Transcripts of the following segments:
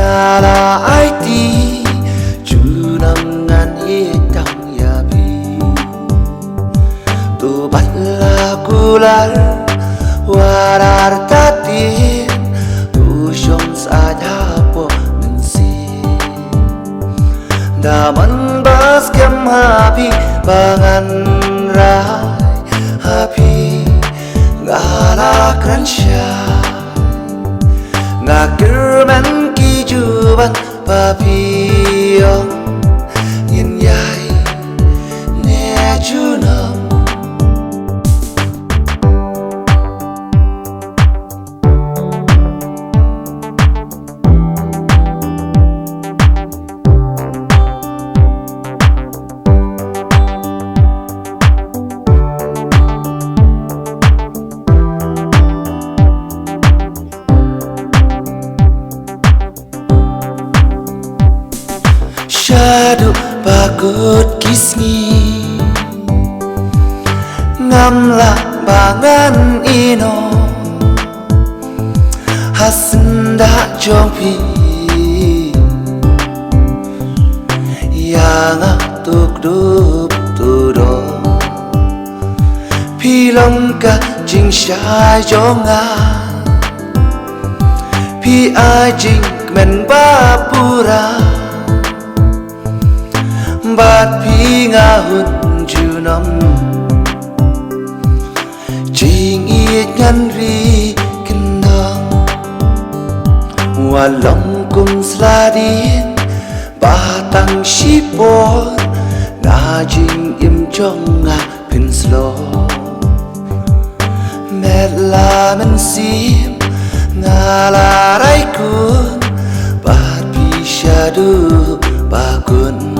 ngala ai ti chu nam ngan ye tang ya bi tu bat la kular warar ta ti tu shom sa da po min si da man bas kem happy bangan rai happy ngala kransha ngakirman ki juban papillon yin yai ne junam Shadow bakut kisni ngamla bangan ino hasenda jongpi yang tuk dup tudo pilong ka jing shai jonga pi ai jing men bapura bát phi nga hút junam chỉ nghĩ ngăn vi kinh đong hoa lòng cùng sladin ba tăng shipon na jing im trong nga pin slow met la men sim nga la rai kun bát phi shadu ba kun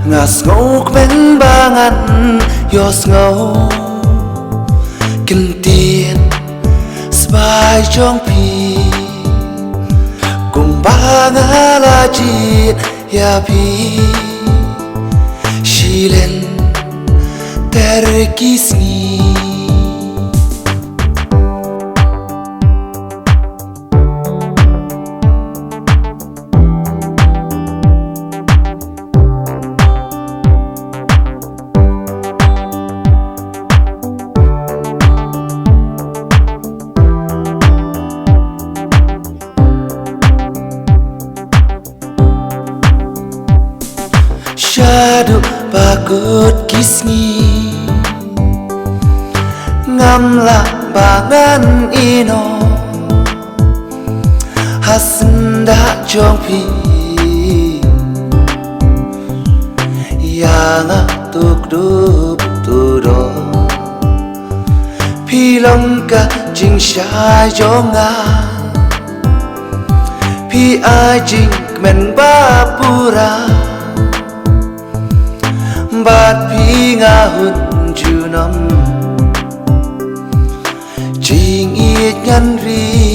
ngas ngô bên bangan yos ngô kinh tiền spy trong pi cùng ba ngã la chi ya pi shilen terkisni Shadow bakut kisni ngamla bangan ino hasenda jongpi yang tuk dup tudo pilong ka jing shai jonga pi ai jing men bapura bát phi nga hút junam chỉ nghĩ ngăn vi